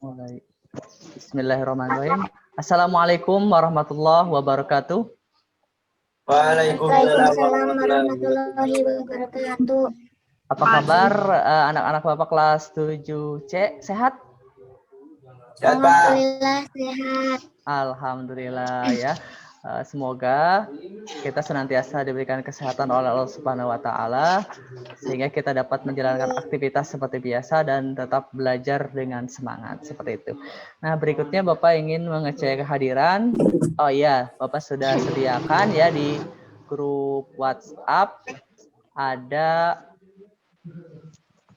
Mulai. Bismillahirrahmanirrahim. Assalamualaikum warahmatullahi wabarakatuh. Waalaikumsalam warahmatullahi wabarakatuh. Apa kabar anak-anak Bapak kelas 7C? Sehat? Sehat, Pak. Alhamdulillah sehat. Alhamdulillah ya. Semoga kita senantiasa diberikan kesehatan oleh Allah Subhanahu wa taala sehingga kita dapat menjalankan aktivitas seperti biasa dan tetap belajar dengan semangat seperti itu. Nah, berikutnya Bapak ingin mengecek kehadiran. Oh iya, Bapak sudah sediakan ya di grup WhatsApp ada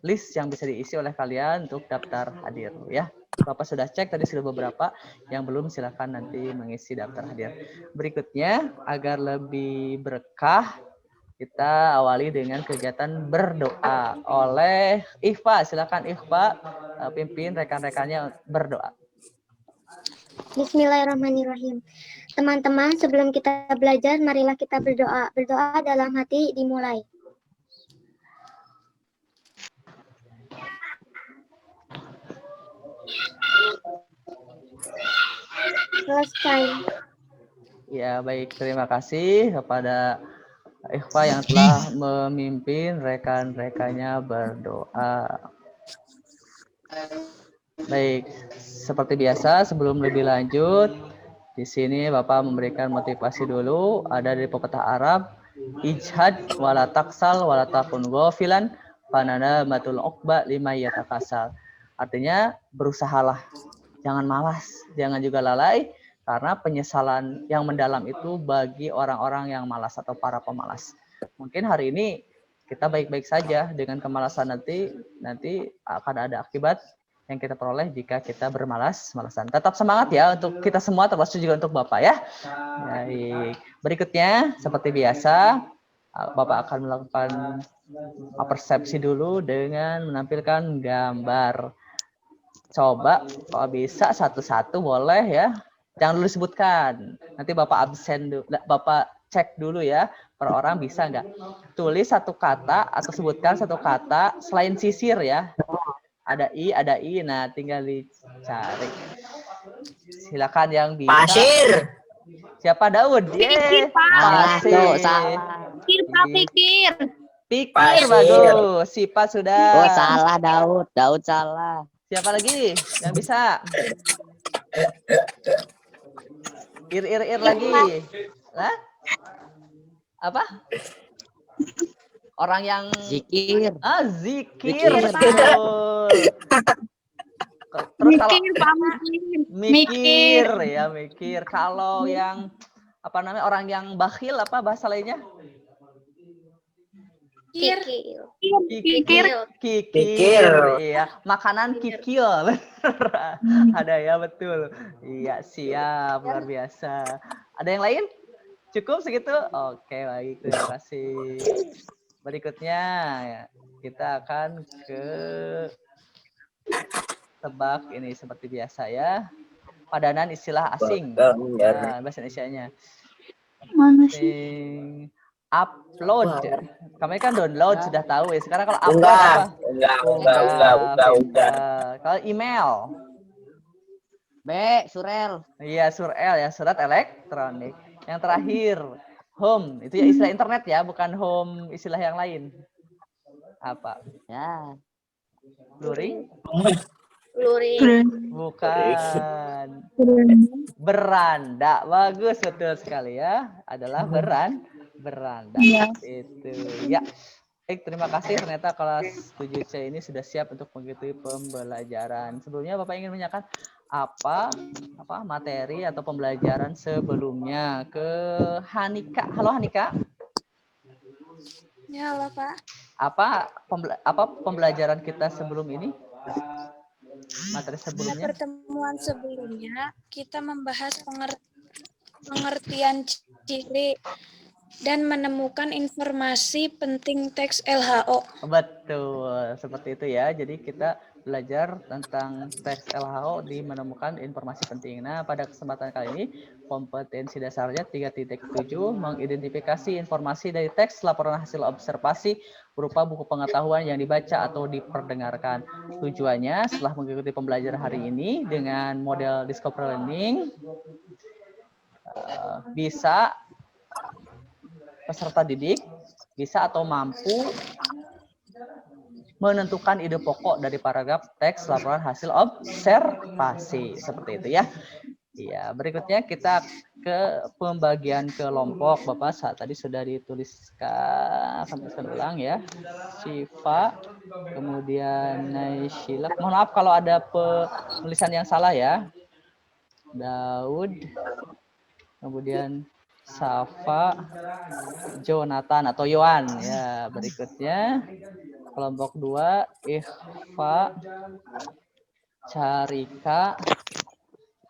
list yang bisa diisi oleh kalian untuk daftar hadir ya. Bapak sudah cek tadi sudah beberapa, yang belum silakan nanti mengisi daftar hadir. Berikutnya agar lebih berkah kita awali dengan kegiatan berdoa oleh Ikhfa. Silakan Ikhfa pimpin rekan-rekannya berdoa. Bismillahirrahmanirrahim. Teman-teman, sebelum kita belajar, marilah kita berdoa. Berdoa dalam hati dimulai. Selesai. Ya, baik. Terima kasih kepada Ikhfa yang telah memimpin rekan-rekannya berdoa. Baik, seperti biasa sebelum lebih lanjut, di sini Bapak memberikan motivasi dulu. Ada dari pepatah Arab, ijhad wala taksal wala takun ghafilan fanana matul uqba lima yatakasal. Artinya berusahalah, jangan malas, jangan juga lalai, karena penyesalan yang mendalam itu bagi orang-orang yang malas atau para pemalas. Mungkin hari ini kita baik-baik saja, dengan kemalasan nanti akan ada akibat yang kita peroleh jika kita bermalas-malasan. Tetap semangat ya untuk kita semua, termasuk juga untuk Bapak ya. Baik. Berikutnya seperti biasa Bapak akan melakukan persepsi dulu dengan menampilkan gambar. Coba kalau bisa satu-satu boleh ya. Jangan dulu sebutkan. Nanti Bapak absen dulu. Bapak cek dulu ya. Per orang bisa nggak? Tulis satu kata atau sebutkan satu kata selain sisir ya. Ada I. Nah, tinggal dicari. Silakan yang bisa. Pasir. Siapa Daud? Pikir, Pak. Pasir. Pikir, Pak, pikir. Pikir, bagus. Sipa sudah. Oh, salah Daud. Daud salah. Siapa lagi yang bisa? Ir lagi. Hah? Apa? Orang yang Zikir. Zikir. Terus kalau mikir ya, mikir. Kalau yang apa namanya, orang yang bakhil, apa bahasa lainnya? Kikir. Iya, makanan kikil. Ada ya, betul. Iya, siap, luar biasa. Ada yang lain? Cukup segitu? Oke, baik, terima kasih. Berikutnya ya, kita akan ke tebak ini seperti biasa ya. Padanan istilah asing. Ya, bahasa Indonesianya. Mana sih? Upload. Kami kan download sudah tahu ya. Sekarang kalau upload apa? Enggak. Kalau email. B. Surel. Iya, surel ya, surat elektronik. Yang terakhir, home. Itu ya istilah internet ya, bukan home istilah yang lain. Apa? Ya. Luring? Luring. Bukan. Beranda. Bagus, betul sekali ya. Adalah beranda. Ya. Itu ya. Baik, terima kasih. Ternyata kelas 7C ini sudah siap untuk mengikuti pembelajaran. Sebelumnya Bapak ingin menanyakan apa materi atau pembelajaran sebelumnya ke Hanika. Halo Hanika. Ya, halo Pak. Apa pembelajaran kita sebelum ini? Materi sebelumnya. Pertemuan sebelumnya kita membahas pengertian ciri dan menemukan informasi penting teks LHO. Betul, seperti itu ya. Jadi kita belajar tentang teks LHO di menemukan informasi penting. Nah, pada kesempatan kali ini, kompetensi dasarnya 3.7 mengidentifikasi informasi dari teks laporan hasil observasi berupa buku pengetahuan yang dibaca atau diperdengarkan. Tujuannya setelah mengikuti pembelajaran hari ini dengan model Discovery Learning, bisa peserta didik bisa atau mampu menentukan ide pokok dari paragraf teks laporan hasil observasi. Seperti itu ya. Iya, berikutnya kita ke pembagian kelompok. Bapak saat tadi sudah dituliskan, akan tuliskan ulang ya. Syifa, kemudian Naishila. Mohon maaf kalau ada penulisan yang salah ya. Daud, kemudian Safa, Jonathan atau Yohan ya. Berikutnya kelompok 2 Ikhfa, Carika,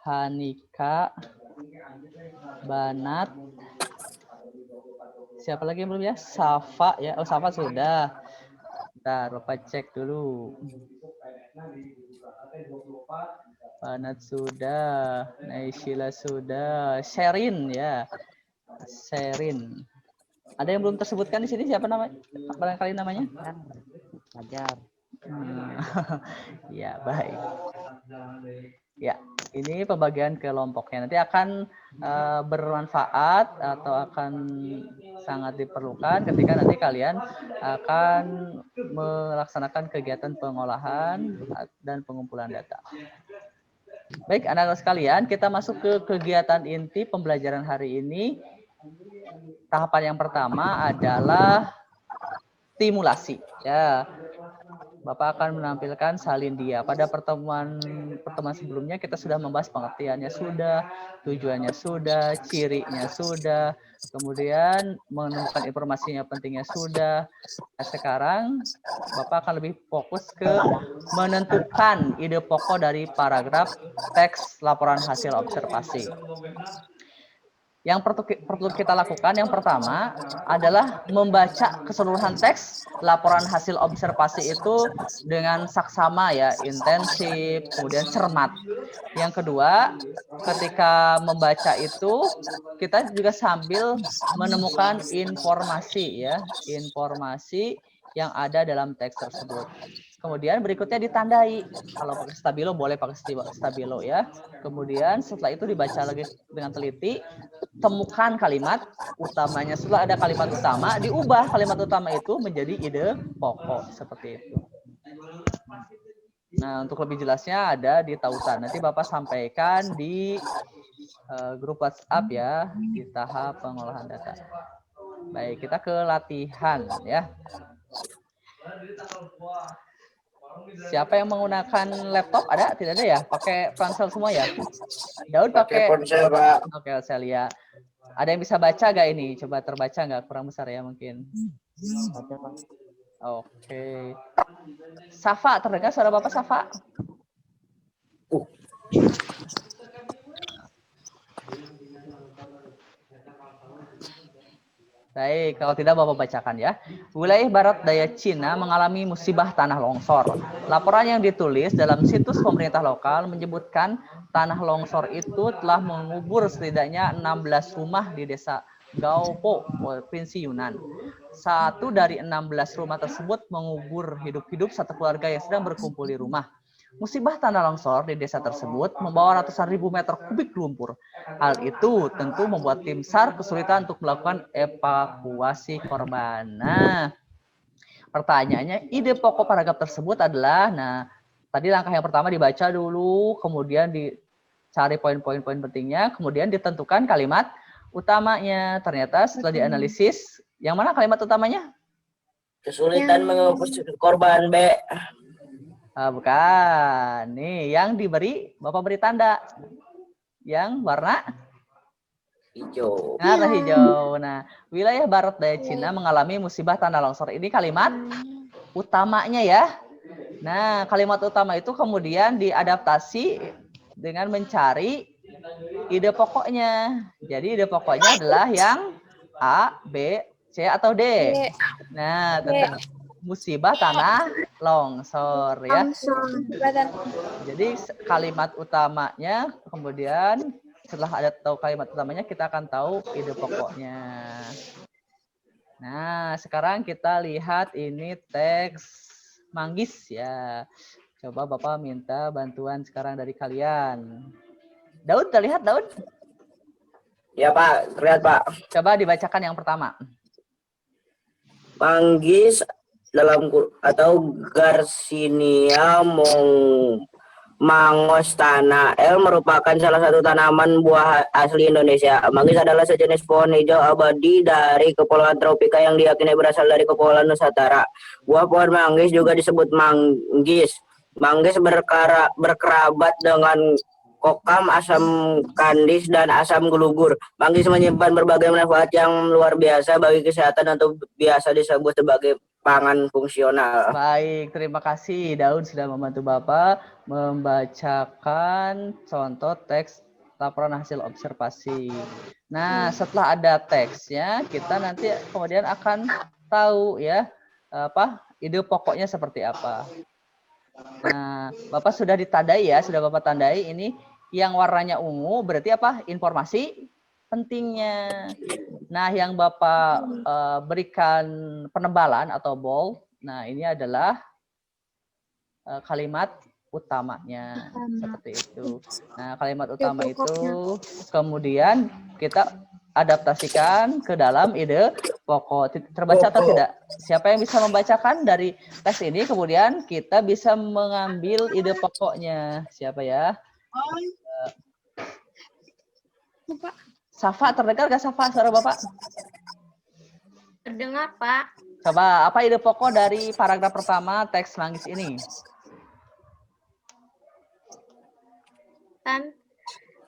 Hanika, Banat. Siapa lagi yang belum ya? Safa ya. Oh, Safa sudah. Bentar, Bapak cek dulu. Banat sudah, Naishila sudah, Sherin ya. Sherin. Ada yang belum tersebutkan di sini siapa namanya? Barangkali namanya? Fajar. Ya, baik. Ya, ini pembagian kelompoknya. Nanti akan bermanfaat atau akan sangat diperlukan ketika nanti kalian akan melaksanakan kegiatan pengolahan dan pengumpulan data. Baik, anak-anak sekalian, kita masuk ke kegiatan inti pembelajaran hari ini. Tahapan yang pertama adalah stimulasi. Ya, Bapak akan menampilkan salin dia. Pada pertemuan sebelumnya kita sudah membahas pengertiannya sudah, tujuannya sudah, cirinya sudah, kemudian menemukan informasinya pentingnya sudah. Nah, sekarang Bapak akan lebih fokus ke menentukan ide pokok dari paragraf teks laporan hasil observasi. Yang perlu kita lakukan yang pertama adalah membaca keseluruhan teks laporan hasil observasi itu dengan saksama ya, intensif, kemudian cermat. Yang kedua, ketika membaca itu kita juga sambil menemukan informasi ya, informasi yang ada dalam teks tersebut. Kemudian berikutnya ditandai. Kalau pakai stabilo boleh pakai stabilo ya. Kemudian setelah itu dibaca lagi dengan teliti, temukan kalimat utamanya. Setelah ada kalimat utama, diubah kalimat utama itu menjadi ide pokok seperti itu. Nah, untuk lebih jelasnya ada di tautan. Nanti Bapak sampaikan di grup WhatsApp ya, di tahap pengolahan data. Baik, kita ke latihan ya. Siapa yang menggunakan laptop? Ada? Tidak ada ya? Pakai ponsel semua ya? Daud pakai ponsel, Pak. Oke, ponsel ya. Ada yang bisa baca nggak ini? Coba terbaca nggak? Kurang besar ya mungkin. Oke. Safa, terdengar suara Bapak Safa? Baik, kalau tidak Bapak bacakan ya. Wilayah barat daya Cina mengalami musibah tanah longsor. Laporan yang ditulis dalam situs pemerintah lokal menyebutkan tanah longsor itu telah mengubur setidaknya 16 rumah di desa Gaopo, Provinsi Yunnan. 1 dari 16 rumah tersebut mengubur hidup-hidup satu keluarga yang sedang berkumpul di rumah. Musibah tanah longsor di desa tersebut membawa ratusan ribu meter kubik lumpur. Hal itu tentu membuat tim SAR kesulitan untuk melakukan evakuasi korban. Nah, pertanyaannya, ide pokok paragraf tersebut adalah, nah, tadi langkah yang pertama dibaca dulu, kemudian dicari poin-poin pentingnya, kemudian ditentukan kalimat utamanya. Ternyata setelah dianalisis, yang mana kalimat utamanya? Kesulitan menghapus korban, B. Bukan. Nih, yang diberi, Bapak beri tanda. Yang warna? Hijau. Warna hijau. Nah, wilayah barat daya Cina mengalami musibah tanah longsor. Ini kalimat utamanya ya. Nah, kalimat utama itu kemudian diadaptasi dengan mencari ide pokoknya. Jadi ide pokoknya adalah yang A, B, C, atau D. Nah, musibah tanah longsor ya. Longsor. Jadi kalimat utamanya, kemudian setelah ada tahu kalimat utamanya, kita akan tahu ide pokoknya. Nah, sekarang kita lihat ini teks Manggis ya. Coba Bapak minta bantuan sekarang dari kalian. Daud, terlihat Daud? Ya Pak, terlihat Pak. Coba dibacakan yang pertama. Manggis atau Garcinia mangostana L merupakan salah satu tanaman buah asli Indonesia. Manggis adalah sejenis pohon hijau abadi dari kepulauan tropika yang diyakini berasal dari kepulauan Nusantara. Buah pohon manggis juga disebut manggis. Manggis berkerabat dengan kokam, asam kandis, dan asam gelugur. Manggis menyimpan berbagai manfaat yang luar biasa bagi kesehatan atau biasa disebut sebagai pangan fungsional. Baik, terima kasih Daud sudah membantu Bapak membacakan contoh teks laporan hasil observasi. Nah, setelah ada teksnya, kita nanti kemudian akan tahu ya ide pokoknya seperti apa. Nah, Bapak sudah ditandai ya, sudah Bapak tandai ini yang warnanya ungu berarti apa? Informasi pentingnya. Nah, yang Bapak berikan penebalan atau bold, nah ini adalah kalimat utamanya seperti itu. Nah, kalimat utama itu kemudian kita adaptasikan ke dalam ide pokok. Terbaca atau tidak? Siapa yang bisa membacakan dari teks ini? Kemudian kita bisa mengambil ide pokoknya. Siapa ya? Safa, terdengar gak Safa suara Bapak? Terdengar, Pak. Coba, apa ide pokok dari paragraf pertama teks Manggis ini?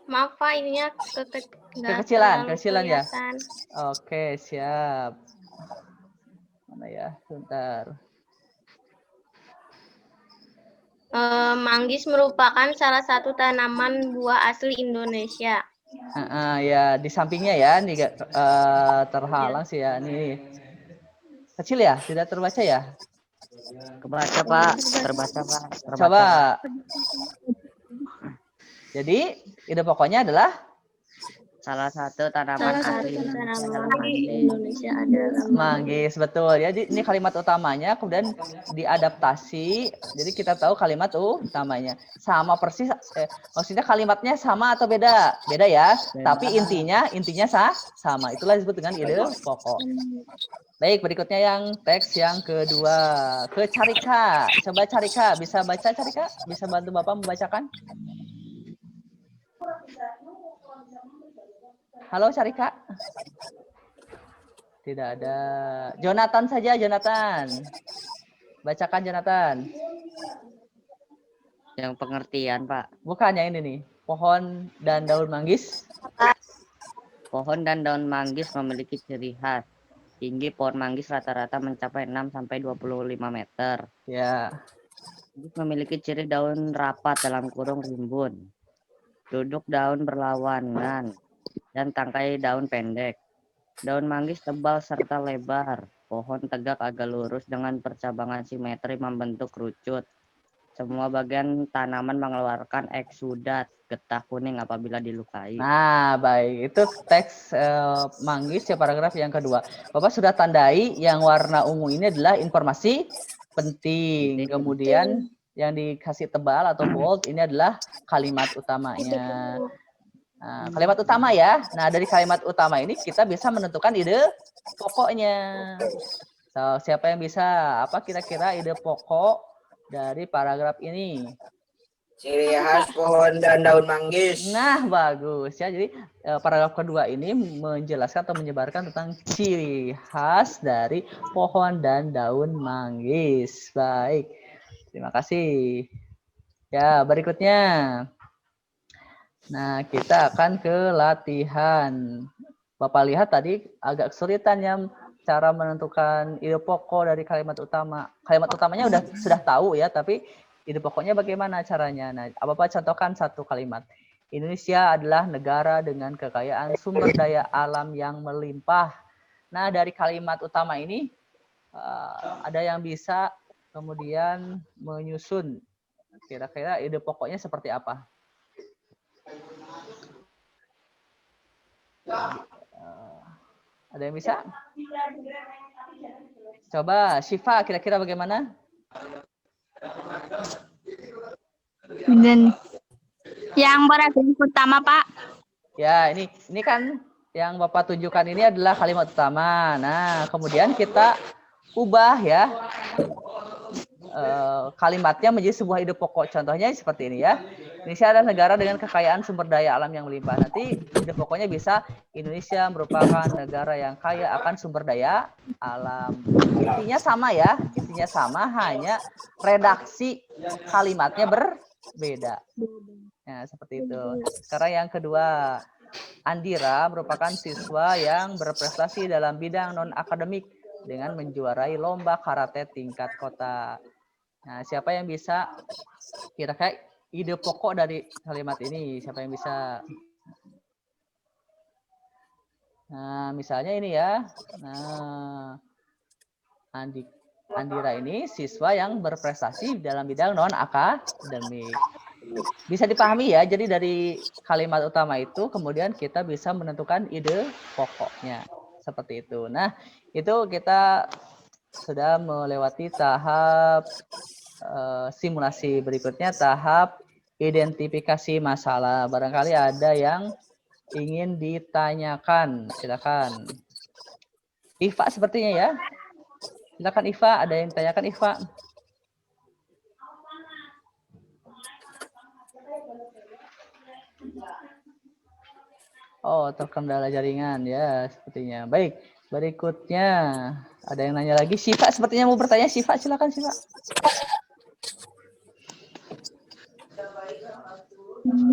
Maaf Pak, ininya kekecilan ya. Oke, siap. Mana ya? Bentar. Manggis merupakan salah satu tanaman buah asli Indonesia. Ya, di sampingnya ya, nih terhalang sih ya. Nih kecil ya, tidak terbaca ya? Kebaca Pak, terbaca Pak. Coba. Jadi ide pokoknya adalah salah satu tanaman asli Indonesia adalah manggis, betul ya. Ini kalimat utamanya, kemudian diadaptasi. Jadi kita tahu kalimat utamanya sama persis. Maksudnya kalimatnya sama atau beda? Beda ya. Tapi intinya sama. Itulah disebut dengan ide pokok. Baik, berikutnya yang teks yang kedua ke Carika. Coba Carika, bisa baca Carika? Bisa bantu Bapak membacakan? Halo Carika. Tidak ada. Jonathan saja, Jonathan. Bacakan Jonathan. Yang pengertian Pak. Bukan yang ini nih. Pohon dan daun manggis. Pohon dan daun manggis memiliki ciri khas. Tinggi pohon manggis rata-rata mencapai 6-25 meter. Ya. Memiliki ciri daun rapat dalam kurung rimbun. Duduk daun berlawanan dan tangkai daun pendek. Daun manggis tebal serta lebar. Pohon tegak agak lurus dengan percabangan simetri membentuk kerucut. Semua bagian tanaman mengeluarkan eksudat getah kuning apabila dilukai. Nah, baik. Itu teks manggis ya, paragraf yang kedua. Bapak sudah tandai yang warna ungu ini adalah informasi penting. Kemudian yang dikasih tebal atau bold ini adalah kalimat utamanya. Nah, kalimat utama ya. Nah, dari kalimat utama ini kita bisa menentukan ide pokoknya. So, siapa yang bisa? Apa kira-kira ide pokok dari paragraf ini? Ciri khas pohon dan daun manggis. Nah, bagus ya. Jadi paragraf kedua ini menjelaskan atau menyebarkan tentang ciri khas dari pohon dan daun manggis. Baik. Terima kasih. Ya, berikutnya. Nah, kita akan ke latihan. Bapak lihat tadi agak kesulitan ya cara menentukan ide pokok dari kalimat utama. Kalimat utamanya sudah tahu ya, tapi ide pokoknya bagaimana caranya? Nah, Bapak contohkan satu kalimat. Indonesia adalah negara dengan kekayaan sumber daya alam yang melimpah. Nah, dari kalimat utama ini Ada yang bisa kemudian menyusun kira-kira ide pokoknya seperti apa? Ada yang bisa? Coba Syifa, kira-kira bagaimana? Dan yang paragraf pertama, Pak. Ya, ini kan yang Bapak tunjukkan ini adalah kalimat utama. Nah, kemudian kita ubah ya kalimatnya menjadi sebuah ide pokok. Contohnya seperti ini ya. Indonesia adalah negara dengan kekayaan sumber daya alam yang melimpah. Nanti ide pokoknya bisa Indonesia merupakan negara yang kaya akan sumber daya alam. Intinya sama ya, intinya sama, hanya redaksi kalimatnya berbeda. Nah, seperti itu. Sekarang yang kedua, Andira merupakan siswa yang berprestasi dalam bidang non-akademik dengan menjuarai lomba karate tingkat kota. Nah, siapa yang bisa kira-kira ide pokok dari kalimat ini? Siapa yang bisa? Nah, misalnya ini ya. Nah, Andira ini siswa yang berprestasi dalam bidang non-akademik. Bisa dipahami ya, jadi dari kalimat utama itu kemudian kita bisa menentukan ide pokoknya. Seperti itu. Nah, itu kita sudah melewati tahap simulasi. Berikutnya tahap identifikasi masalah. Barangkali ada yang ingin ditanyakan, silakan. Iva sepertinya ya. Silakan Iva, ada yang ditanyakan Iva? Oh, terkendala jaringan ya, sepertinya. Baik, berikutnya ada yang nanya lagi. Syifa sepertinya mau bertanya. Syifa, silakan Syifa.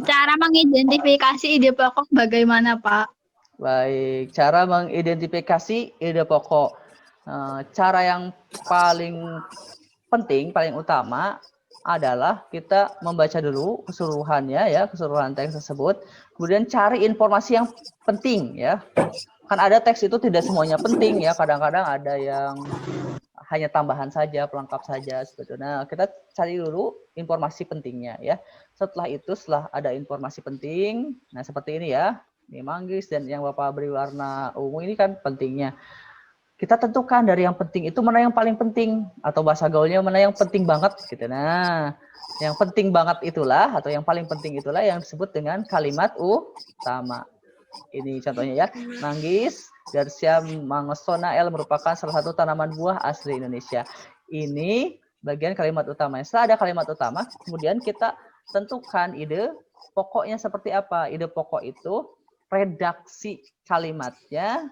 Cara mengidentifikasi ide pokok bagaimana, Pak? Baik, cara mengidentifikasi ide pokok. Cara yang paling penting, paling utama adalah kita membaca dulu keseluruhannya ya, keseluruhan teks tersebut. Kemudian cari informasi yang penting ya. Kan ada teks itu tidak semuanya penting ya, kadang-kadang ada yang hanya tambahan saja, pelengkap saja sebetulnya. Nah, kita cari dulu informasi pentingnya ya. Setelah itu, setelah ada informasi penting, nah seperti ini ya. Ini manggis dan yang Bapak beri warna ungu ini kan pentingnya. Kita tentukan dari yang penting itu mana yang paling penting, atau bahasa gaulnya mana yang penting banget gitu. Nah, yang penting banget itulah atau yang paling penting itulah yang disebut dengan kalimat utama. Ini contohnya ya. Manggis Garcia Mangosona L merupakan salah satu tanaman buah asli Indonesia. Ini bagian kalimat utama. Setelah ada kalimat utama, kemudian kita tentukan ide pokoknya seperti apa. Ide pokok itu redaksi kalimatnya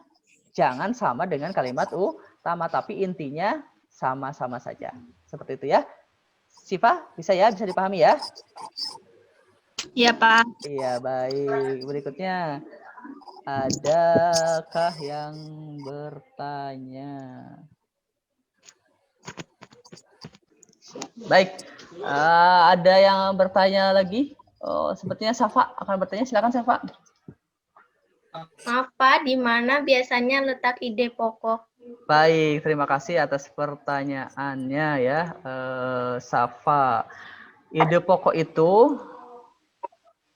jangan sama dengan kalimat utama, tapi intinya sama-sama saja. Seperti itu ya. Syifa, bisa ya? Bisa dipahami ya? Iya, Pak. Iya, baik. Berikutnya, adakah yang bertanya? Baik, ada yang bertanya lagi? Oh, sepertinya Safa akan bertanya. Silakan Safa. Maaf Pak, di mana biasanya letak ide pokok? Baik, terima kasih atas pertanyaannya ya, Safa. Ide pokok itu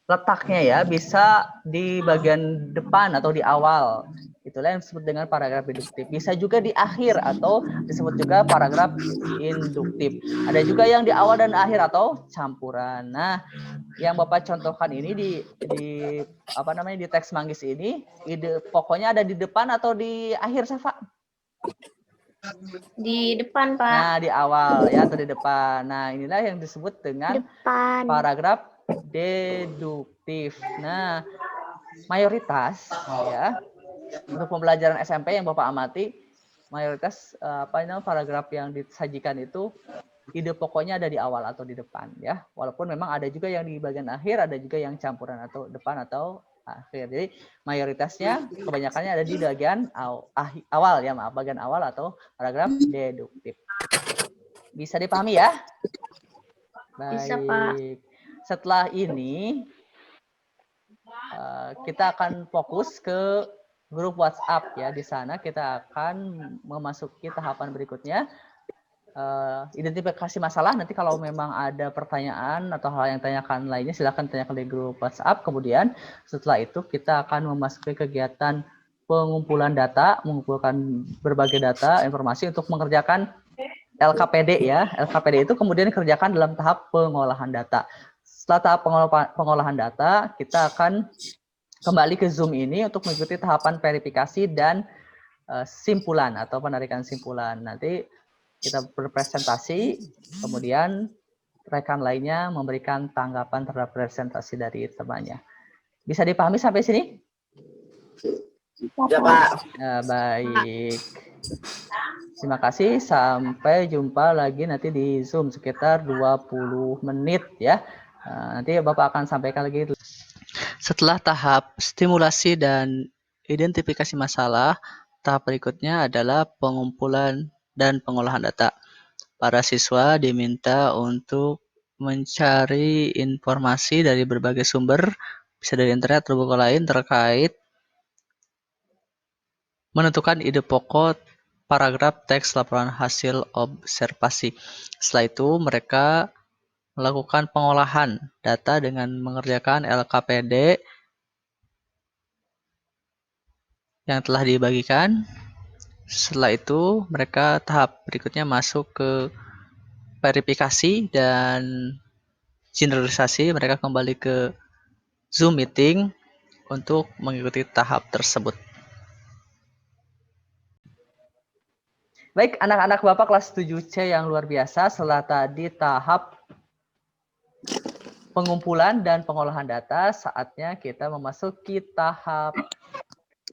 letaknya ya bisa di bagian depan atau di awal. Itulah yang disebut dengan paragraf deduktif. Bisa juga di akhir atau disebut juga paragraf induktif. Ada juga yang di awal dan akhir atau campuran. Nah, yang Bapak contohkan ini di apa namanya di teks manggis ini, ide pokoknya ada di depan atau di akhir, Safa? Di depan Pak. Nah, di awal ya atau di depan. Nah, inilah yang disebut dengan Depan. paragraf deduktif. Nah, mayoritas ya untuk pembelajaran SMP yang Bapak amati, mayoritas paragraf yang disajikan itu ide pokoknya ada di awal atau di depan ya. Walaupun memang ada juga yang di bagian akhir, ada juga yang campuran atau depan atau akhir. Jadi mayoritasnya kebanyakannya ada di bagian awal ya, maaf, bagian awal atau paragraf deduktif. Bisa dipahami ya? Baik. Bisa, Pak. Setelah ini kita akan fokus ke grup WhatsApp ya. Di sana kita akan memasuki tahapan berikutnya. Identifikasi masalah. Nanti kalau memang ada pertanyaan atau hal yang tanyakan lainnya, silakan tanyakan di grup WhatsApp. Kemudian setelah itu kita akan memasuki kegiatan pengumpulan data, mengumpulkan berbagai data, informasi untuk mengerjakan LKPD ya. LKPD itu kemudian dikerjakan dalam tahap pengolahan data. Setelah tahap pengolahan data, kita akan kembali ke Zoom ini untuk mengikuti tahapan verifikasi dan simpulan atau penarikan simpulan. Nanti kita berpresentasi, kemudian rekan lainnya memberikan tanggapan terhadap presentasi dari temannya. Bisa dipahami sampai sini? Ya, Pak. Baik. Terima kasih. Sampai jumpa lagi nanti di Zoom sekitar 20 menit ya. Nanti Bapak akan sampaikan lagi. Setelah tahap stimulasi dan identifikasi masalah, tahap berikutnya adalah pengumpulan dan pengolahan data. Para siswa diminta untuk mencari informasi dari berbagai sumber, bisa dari internet atau buku lain terkait menentukan ide pokok paragraf teks laporan hasil observasi. Setelah itu mereka melakukan pengolahan data dengan mengerjakan LKPD yang telah dibagikan. Setelah itu mereka tahap berikutnya masuk ke verifikasi dan generalisasi. Mereka kembali ke Zoom meeting untuk mengikuti tahap tersebut. Baik, anak-anak Bapak kelas 7C yang luar biasa, setelah tadi tahap pengumpulan dan pengolahan data, saatnya kita memasuki tahap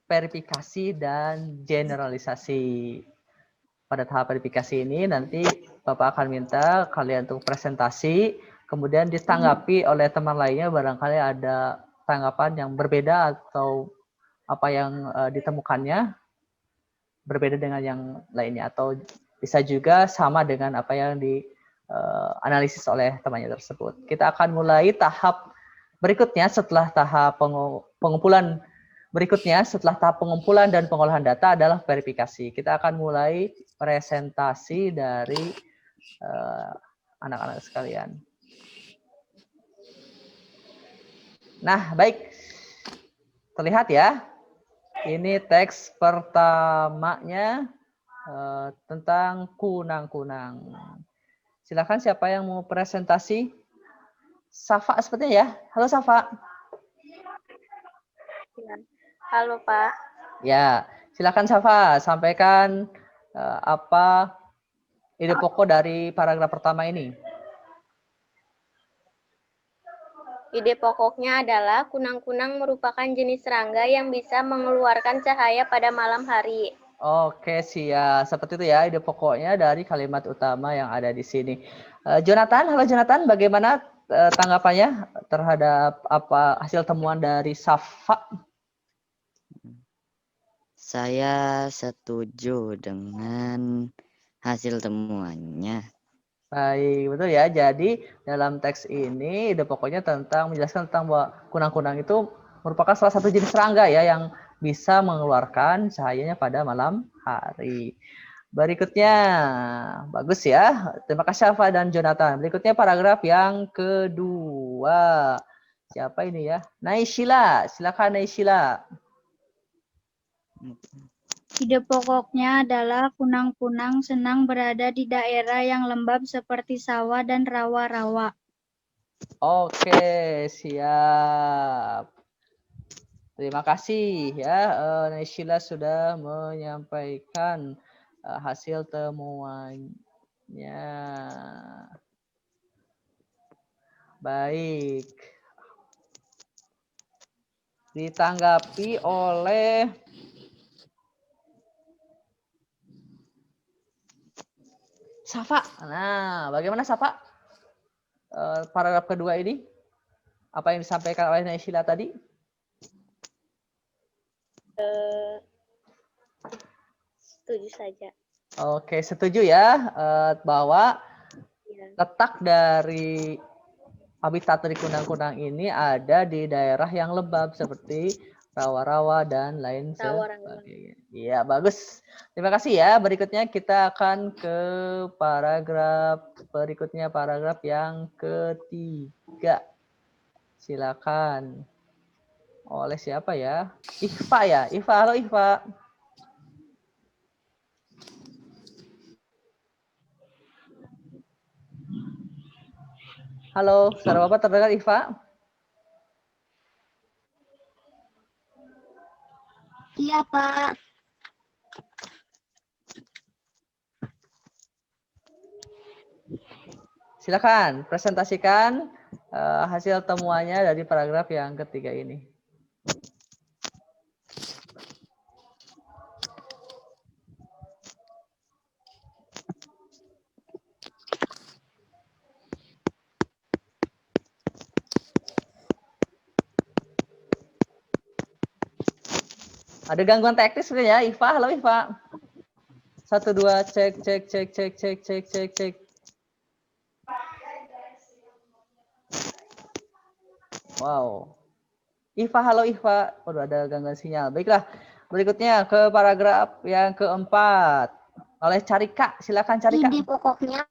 verifikasi dan generalisasi. Pada tahap verifikasi ini nanti Bapak akan minta kalian untuk presentasi, kemudian ditanggapi oleh teman lainnya barangkali ada tanggapan yang berbeda atau apa yang ditemukannya berbeda dengan yang lainnya, atau bisa juga sama dengan apa yang dianalisis oleh temannya tersebut. Kita akan mulai tahap berikutnya setelah tahap pengumpulan. Berikutnya setelah tahap pengumpulan dan pengolahan data adalah verifikasi. Kita akan mulai presentasi dari anak-anak sekalian. Nah, baik. Terlihat ya. Ini teks pertamanya tentang kunang-kunang. Silakan siapa yang mau presentasi? Safa sepertinya ya. Halo Safa. Halo, Pak. Ya, silakan Safa, sampaikan apa ide pokok dari paragraf pertama ini. Ide pokoknya adalah kunang-kunang merupakan jenis serangga yang bisa mengeluarkan cahaya pada malam hari. Oke, siap. Seperti itu ya ide pokoknya dari kalimat utama yang ada di sini. Jonathan, halo Jonathan, bagaimana tanggapannya terhadap apa hasil temuan dari Safa? Saya setuju dengan hasil temuannya. Baik, betul ya. Jadi dalam teks ini ide pokoknya tentang menjelaskan tentang bahwa kunang-kunang itu merupakan salah satu jenis serangga ya yang bisa mengeluarkan cahayanya pada malam hari. Berikutnya, bagus ya. Terima kasih Alfa dan Jonathan. Berikutnya paragraf yang kedua. Siapa ini ya? Naishila, silakan Naishila. Ide pokoknya adalah kunang-kunang senang berada di daerah yang lembab seperti sawah dan rawa-rawa. Oke, siap. Terima kasih ya, Naishila sudah menyampaikan hasil temuannya. Baik. Ditanggapi oleh Safa. Nah, bagaimana Safa? Paragraf kedua ini, apa yang disampaikan oleh Naishila tadi? Setuju saja. Oke, setuju ya bahwa letak dari habitat dari kunang-kunang ini ada di daerah yang lembab seperti rawa-rawa, dan lain Rawa-rawa. sebagainya. Iya, bagus. Terima kasih ya. Berikutnya kita akan ke paragraf berikutnya, paragraf yang ketiga. Silakan. Oleh siapa ya? Ikhfa ya? Ikhfa, halo Ikhfa. Halo, suara Bapak terdengar Ikhfa? Iya, Pak. Silakan presentasikan hasil temuannya dari paragraf yang ketiga ini. Ada gangguan teknis sebenarnya, Iva. Halo Iva. 1 2 cek. Wow. Iva, halo Iva. Waduh, ada gangguan sinyal. Baiklah. Berikutnya ke paragraf yang keempat. Oleh Carika, silakan Carika. Ide pokoknya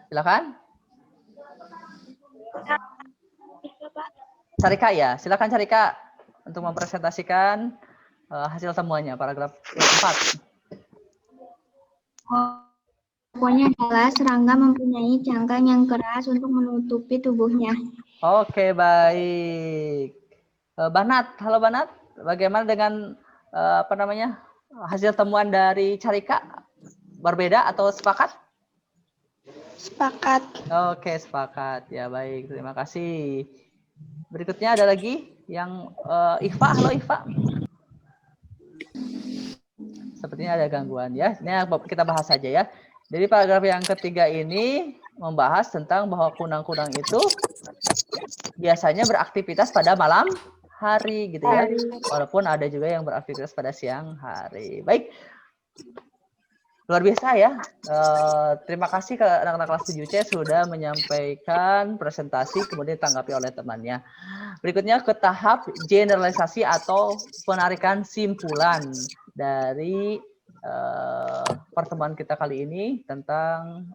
Silakan. Carika ya, silakan Carika untuk mempresentasikan hasil temuannya paragraf keempat. Pokoknya adalah serangga mempunyai cangkang yang keras untuk menutupi tubuhnya. Oke, baik. Banat, halo Banat. Bagaimana dengan hasil temuan dari Carika? Berbeda atau sepakat? Sepakat. Oke, sepakat. Ya, baik. Terima kasih. Berikutnya ada lagi yang Iva. Halo Iva. Sepertinya ada gangguan ya. Ini kita bahas saja ya. Jadi paragraf yang ketiga ini membahas tentang bahwa kunang-kunang itu biasanya beraktivitas pada malam hari gitu ya. Walaupun ada juga yang beraktivitas pada siang hari. Baik. Luar biasa ya. Terima kasih ke anak-anak kelas 7C sudah menyampaikan presentasi kemudian ditanggapi oleh temannya. Berikutnya ke tahap generalisasi atau penarikan simpulan dari pertemuan kita kali ini tentang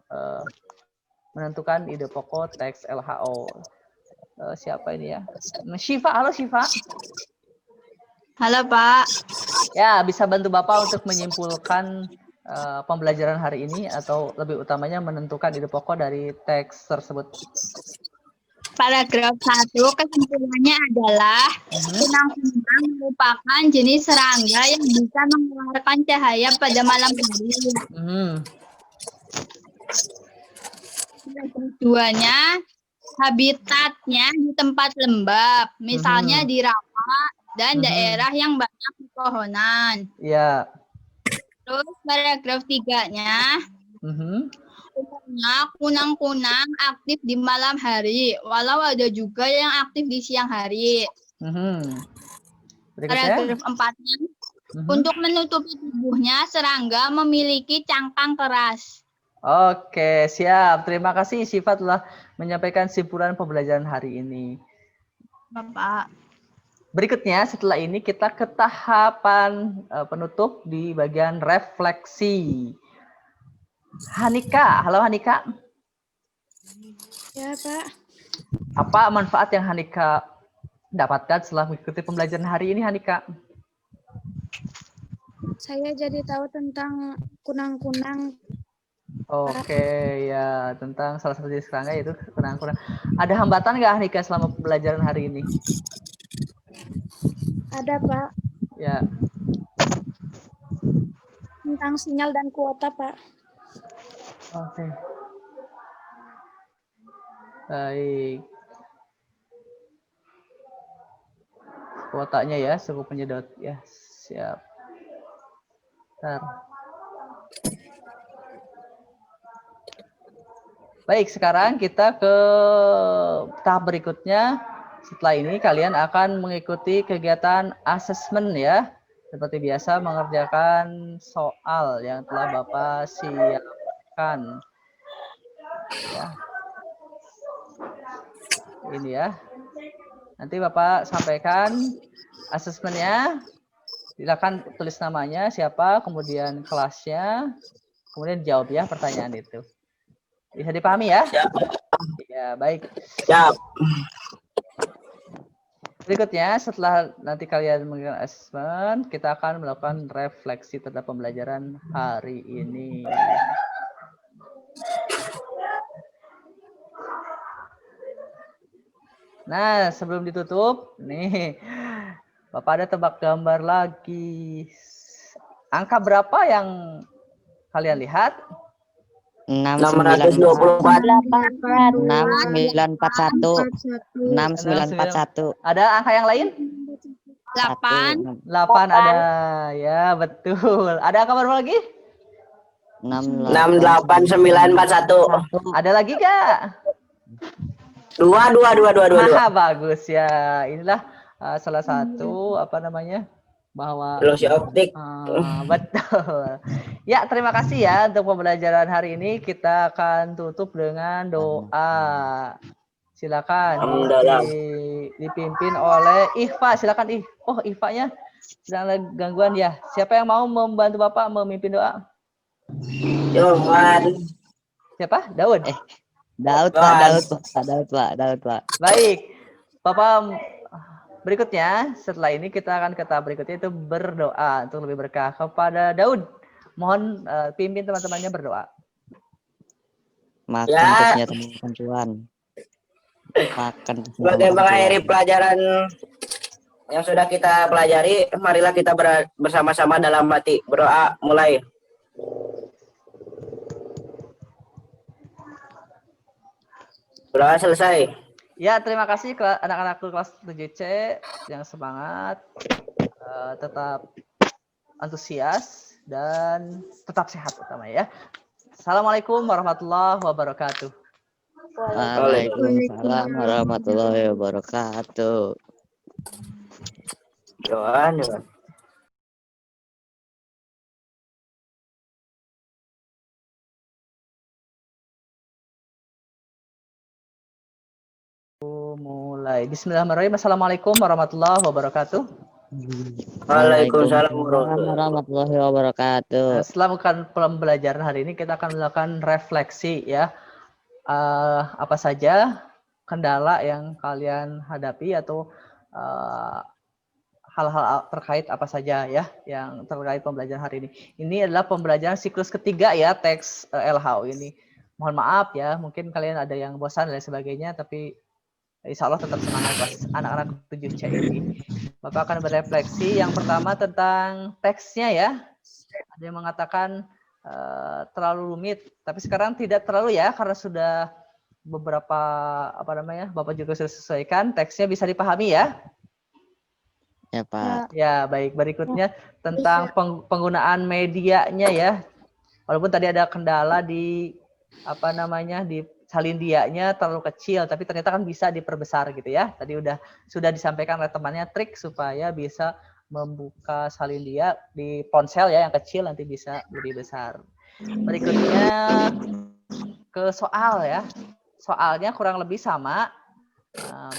menentukan ide pokok teks LHO. Siapa ini ya? Syifa, halo Syifa. Halo Pak. Ya, bisa bantu Bapak untuk menyimpulkan pembelajaran hari ini atau lebih utamanya menentukan ide pokok dari teks tersebut. Paragraf 1 kesimpulannya adalah kunang-kunang merupakan jenis serangga yang bisa mengeluarkan cahaya pada malam hari. Keduanya, habitatnya di tempat lembab, misalnya di rawa dan daerah yang banyak pepohonan. Iya. Terus paragraf 3-nya, umumnya kunang-kunang aktif di malam hari, walau ada juga yang aktif di siang hari. Paragraf 4-nya, untuk menutupi tubuhnya, serangga memiliki cangkang keras. Oke, siap. Terima kasih Syifa telah menyampaikan simpulan pembelajaran hari ini. Bapak. Berikutnya setelah ini kita ke tahapan penutup di bagian refleksi. Hanika, halo Hanika. Ya Pak. Apa manfaat yang Hanika dapatkan setelah mengikuti pembelajaran hari ini Hanika? Saya jadi tahu tentang kunang-kunang. Oke, ya tentang salah satu jenis serangga yaitu kunang-kunang. Ada hambatan nggak Hanika selama pembelajaran hari ini? Ada Pak. Ya. Tentang sinyal dan kuota Pak. Oke. Baik. Kuotanya ya cukup menyedot ya. Siap. Bentar. Baik, sekarang kita ke tahap berikutnya. Setelah ini kalian akan mengikuti kegiatan asesmen ya. Seperti biasa mengerjakan soal yang telah Bapak siapkan. Ya. ini ya. Nanti Bapak sampaikan asesmennya. Silakan tulis namanya siapa, kemudian kelasnya, kemudian jawab ya pertanyaan itu. Bisa dipahami ya? Siap. Ya, baik. Siap. Berikutnya, setelah nanti kalian mengerjakan asesmen, kita akan melakukan refleksi terhadap pembelajaran hari ini. Nah, sebelum ditutup, nih, Bapak ada tebak gambar lagi. Angka berapa yang kalian lihat? 624. 6941. Ada angka yang lain? 8. 8 ada. Ya, betul. Ada angka baru lagi? 68941. Ada lagi nggak? 2. Nah, bagus ya. Inilah salah satu apa namanya? Bahwa Ilusi optik. betul. Ya, terima kasih ya untuk pembelajaran hari ini. Kita akan tutup dengan doa. Silakan dipimpin oleh Ihfa. Silakan Oh, Ihfa-nya sedang ada gangguan ya. Siapa yang mau membantu Bapak memimpin doa? Siapa? Daud. Daud, Pak. Baik. Bapak, berikutnya setelah ini kita akan ke tahap berikutnya itu berdoa untuk lebih berkah kepada Daud. Mohon pimpin teman-temannya berdoa. Makan terusnya teman-teman Tuhan. Makan. Sebagai mengakhiri pelajaran yang sudah kita pelajari, marilah kita bersama-sama dalam hati berdoa. Mulai. Doa selesai. Ya, terima kasih ke anak-anakku kelas 7C yang semangat, tetap antusias, dan tetap sehat utama ya. Assalamualaikum warahmatullahi wabarakatuh. Waalaikumsalam warahmatullahi wabarakatuh. Doa. Mulai. Bismillahirrahmanirrahim. Assalamualaikum warahmatullahi wabarakatuh. Waalaikumsalam warahmatullahi wabarakatuh. Setelah melakukan pembelajaran hari ini, kita akan melakukan refleksi ya. Apa saja kendala yang kalian hadapi atau hal-hal terkait apa saja ya yang terkait pembelajaran hari ini. Ini adalah pembelajaran siklus ketiga ya, teks LHO ini. Mohon maaf ya, mungkin kalian ada yang bosan dan sebagainya, tapi insya Allah tetap semangat anak-anak 7C ini. Bapak akan berefleksi yang pertama tentang teksnya ya. Ada yang mengatakan terlalu rumit, tapi sekarang tidak terlalu ya, karena sudah beberapa Bapak juga sudah sesuaikan, teksnya bisa dipahami ya. Ya, Pak. Ya, baik. Berikutnya tentang penggunaan medianya ya. Walaupun tadi ada kendala di di salindianya terlalu kecil, tapi ternyata kan bisa diperbesar gitu ya. Tadi sudah disampaikan oleh temannya trik supaya bisa membuka salindia di ponsel ya yang kecil nanti bisa lebih besar. Berikutnya ke soal ya. Soalnya kurang lebih sama.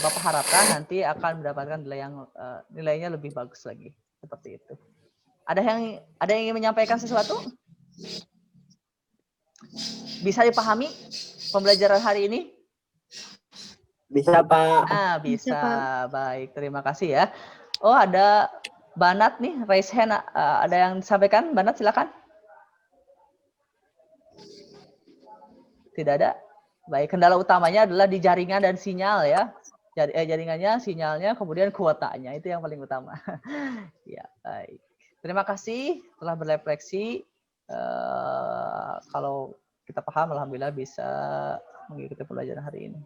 Bapak harapkan nanti akan mendapatkan nilainya lebih bagus lagi seperti itu. Ada yang ingin menyampaikan sesuatu? Bisa dipahami pembelajaran hari ini? Bisa, Pak. Bisa. Baik, terima kasih ya. Oh, ada Banat nih, raise hand. Ada yang disampaikan? Banat, silakan. Tidak ada. Baik, kendala utamanya adalah di jaringan dan sinyal ya. Jaringannya, sinyalnya, kemudian kuotanya. Itu yang paling utama. Ya, baik. Terima kasih telah berefleksi. Kalau kita paham, alhamdulillah bisa mengikuti pelajaran hari ini.